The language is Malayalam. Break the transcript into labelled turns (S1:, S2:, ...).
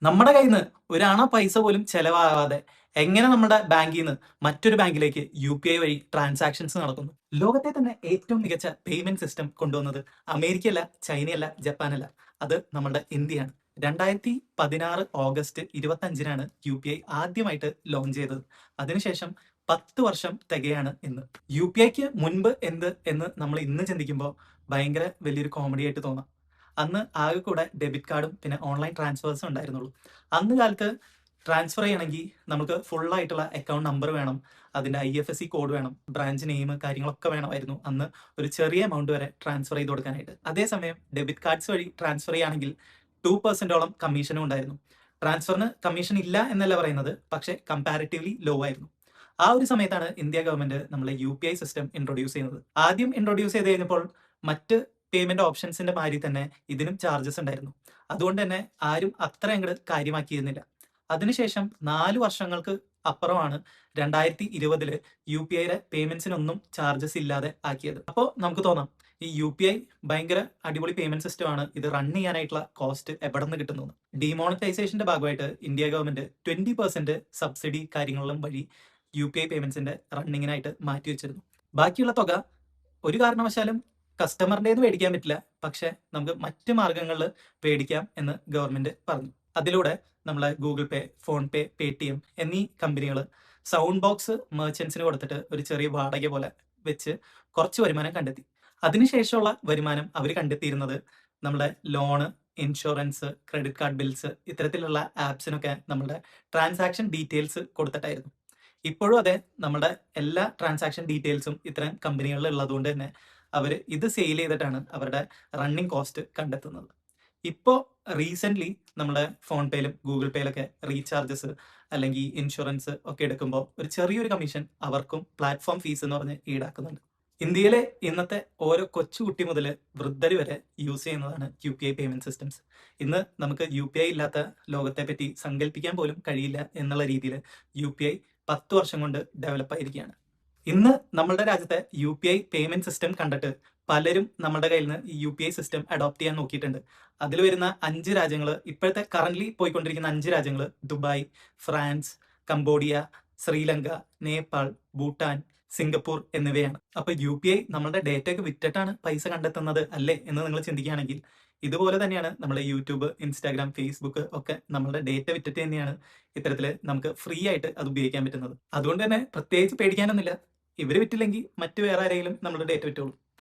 S1: നമ്മുടെ കയ്യിൽ നിന്ന് ഒരണ പൈസ പോലും ചെലവാകാതെ എങ്ങനെ നമ്മുടെ ബാങ്കിൽ നിന്ന് മറ്റൊരു ബാങ്കിലേക്ക് UPI വഴി ട്രാൻസാക്ഷൻസ് നടക്കുന്നു? ലോകത്തെ തന്നെ ഏറ്റവും മികച്ച പേയ്മെന്റ് സിസ്റ്റം കൊണ്ടുവന്നത് അമേരിക്കയല്ല, ചൈനയല്ല, ജപ്പാനല്ല, അത് നമ്മുടെ ഇന്ത്യയാണ്. 2016 ഓഗസ്റ്റ് 25-നാണ് UPI ആദ്യമായിട്ട് ലോഞ്ച് ചെയ്തത്. അതിനുശേഷം 10 വർഷം തികയാണ് ഇന്ന്. UPIക്ക് മുൻപ് എന്ത് എന്ന് നമ്മൾ ഇന്ന് ചിന്തിക്കുമ്പോൾ ഭയങ്കര വലിയൊരു കോമഡി ആയിട്ട് തോന്നാം. അന്ന് ആകെ കൂടെ ഡെബിറ്റ് കാർഡും പിന്നെ ഓൺലൈൻ ട്രാൻസ്ഫേഴ്സും ഉണ്ടായിരുന്നുള്ളൂ. അന്ന് കാലത്ത് ട്രാൻസ്ഫർ ചെയ്യണമെങ്കിൽ നമുക്ക് ഫുൾ ആയിട്ടുള്ള അക്കൗണ്ട് നമ്പർ വേണം, അതിൻ്റെ IFSC കോഡ് വേണം, ബ്രാഞ്ച് നെയിം, കാര്യങ്ങളൊക്കെ വേണമായിരുന്നു അന്ന് ഒരു ചെറിയ എമൗണ്ട് വരെ ട്രാൻസ്ഫർ ചെയ്ത് കൊടുക്കാനായിട്ട്. അതേസമയം ഡെബിറ്റ് കാർഡ്സ് വഴി ട്രാൻസ്ഫർ ചെയ്യുകയാണെങ്കിൽ 2% കമ്മീഷനും ഉണ്ടായിരുന്നു. ട്രാൻസ്ഫറിന് കമ്മീഷൻ ഇല്ല എന്നല്ല പറയുന്നത്, പക്ഷേ കമ്പാരിറ്റീവ്ലി ലോ ആയിരുന്നു. ആ ഒരു സമയത്താണ് ഇന്ത്യ ഗവൺമെന്റ് നമ്മളെ UPI സിസ്റ്റം ഇൻട്രൊഡ്യൂസ് ചെയ്യുന്നത്. ആദ്യം ഇൻട്രൊഡ്യൂസ് ചെയ്ത് കഴിഞ്ഞപ്പോൾ മറ്റ് പേയ്മെന്റ് ഓപ്ഷൻസിന്റെ മാതിരി തന്നെ ഇതിനും ചാർജസ് ഉണ്ടായിരുന്നു. അതുകൊണ്ട് തന്നെ ആരും അത്ര അങ്ങോട്ട് കാര്യമാക്കിയിരുന്നില്ല. അതിനുശേഷം 4 വർഷങ്ങൾക്ക് അപ്പുറമാണ് 2020 UPIയുടെ പേയ്മെന്റ്സിനൊന്നും ചാർജസ് ഇല്ലാതെ ആക്കിയത്. അപ്പോൾ നമുക്ക് തോന്നാം ഈ UPI ഭയങ്കര അടിപൊളി പേയ്മെന്റ് സിസ്റ്റം ആണ്, ഇത് റൺ ചെയ്യാനായിട്ടുള്ള കോസ്റ്റ് എവിടെ നിന്ന് കിട്ടുന്നു? ഡിമോണിറ്റൈസേഷന്റെ ഭാഗമായിട്ട് ഇന്ത്യ ഗവൺമെന്റ് 20% സബ്സിഡി കാര്യങ്ങളിലും വഴി UPI പേയ്മെന്റ്സിന്റെ റണ്ണിങ്ങിനായിട്ട് മാറ്റി വെച്ചിരുന്നു. ബാക്കിയുള്ള തുക ഒരു കാരണവശാലും കസ്റ്റമറിൻ്റെന്ന് മേടിക്കാൻ പറ്റില്ല, പക്ഷെ നമുക്ക് മറ്റ് മാർഗങ്ങളിൽ മേടിക്കാം എന്ന് ഗവൺമെന്റ് പറഞ്ഞു. അതിലൂടെ നമ്മളെ ഗൂഗിൾ പേ, ഫോൺ പേ, പേടിഎം എന്നീ കമ്പനികൾ സൗണ്ട് ബോക്സ് മെർച്ചൻസിന് കൊടുത്തിട്ട് ഒരു ചെറിയ വാടക പോലെ വെച്ച് കുറച്ച് വരുമാനം കണ്ടെത്തി. അതിനുശേഷമുള്ള വരുമാനം അവർ കണ്ടെത്തിയിരുന്നത് നമ്മുടെ loan, insurance, credit card bills ഇത്തരത്തിലുള്ള ആപ്സിനൊക്കെ നമ്മുടെ ട്രാൻസാക്ഷൻ ഡീറ്റെയിൽസ് കൊടുത്തിട്ടായിരുന്നു. ഇപ്പോഴും അതെ, നമ്മുടെ എല്ലാ ട്രാൻസാക്ഷൻ ഡീറ്റെയിൽസും ഇത്തരം കമ്പനികളിൽ ഉള്ളതുകൊണ്ട് തന്നെ അവർ ഇത് സെയിൽ ചെയ്തിട്ടാണ് അവരുടെ റണ്ണിങ് കോസ്റ്റ് കണ്ടെത്തുന്നത്. ഇപ്പോൾ റീസെൻ്റ്ലി നമ്മുടെ ഫോൺ പേയിലും ഗൂഗിൾ പേയിലൊക്കെ റീചാർജസ് അല്ലെങ്കിൽ ഇൻഷുറൻസ് ഒക്കെ എടുക്കുമ്പോൾ ഒരു ചെറിയൊരു കമ്മീഷൻ അവർക്കും പ്ലാറ്റ്ഫോം ഫീസ് എന്ന് പറഞ്ഞ് ഈടാക്കുന്നുണ്ട്. ഇന്ത്യയിലെ ഇന്നത്തെ ഓരോ കൊച്ചുകുട്ടി മുതൽ വൃദ്ധർ വരെ യൂസ് ചെയ്യുന്നതാണ് UPI പേയ്മെന്റ് സിസ്റ്റംസ്. ഇന്ന് നമുക്ക് UPI ഇല്ലാത്ത ലോകത്തെ പറ്റി സങ്കല്പിക്കാൻ പോലും കഴിയില്ല എന്നുള്ള രീതിയിൽ UPI 10 വർഷം കൊണ്ട് ഡെവലപ്പ് ആയിരിക്കുകയാണ്. ഇന്ന് നമ്മളുടെ രാജ്യത്തെ UPI പേയ്മെന്റ് സിസ്റ്റം കണ്ടിട്ട് പലരും നമ്മുടെ കയ്യിൽ നിന്ന് ഈ UPI സിസ്റ്റം അഡോപ്റ്റ് ചെയ്യാൻ നോക്കിയിട്ടുണ്ട്. അതിൽ വരുന്ന 5 രാജ്യങ്ങൾ, ഇപ്പോഴത്തെ കറന്റ്ലി പോയിക്കൊണ്ടിരിക്കുന്ന 5 രാജ്യങ്ങൾ Dubai, France, Cambodia, Sri Lanka, Nepal, Bhutan, Singapore എന്നിവയാണ്. അപ്പൊ UPI നമ്മളുടെ ഡേറ്റ ഒക്കെ വിറ്റിട്ടാണ് പൈസ കണ്ടെത്തുന്നത് അല്ലേ എന്ന് നിങ്ങൾ ചിന്തിക്കുകയാണെങ്കിൽ ഇതുപോലെ തന്നെയാണ് നമ്മുടെ യൂട്യൂബ്, ഇൻസ്റ്റാഗ്രാം, ഫേസ്ബുക്ക് ഒക്കെ നമ്മളുടെ ഡേറ്റ വിറ്റിട്ട് തന്നെയാണ് ഇത്തരത്തിൽ നമുക്ക് ഫ്രീ ആയിട്ട് അത് ഉപയോഗിക്കാൻ പറ്റുന്നത്. അതുകൊണ്ട് തന്നെ പ്രത്യേകിച്ച് പേടിക്കാനൊന്നുമില്ല. ഇവർ വിറ്റില്ലെങ്കിൽ മറ്റു വേറെ ആരെങ്കിലും നമ്മുടെ ഡേറ്റ വിറ്റോളൂ.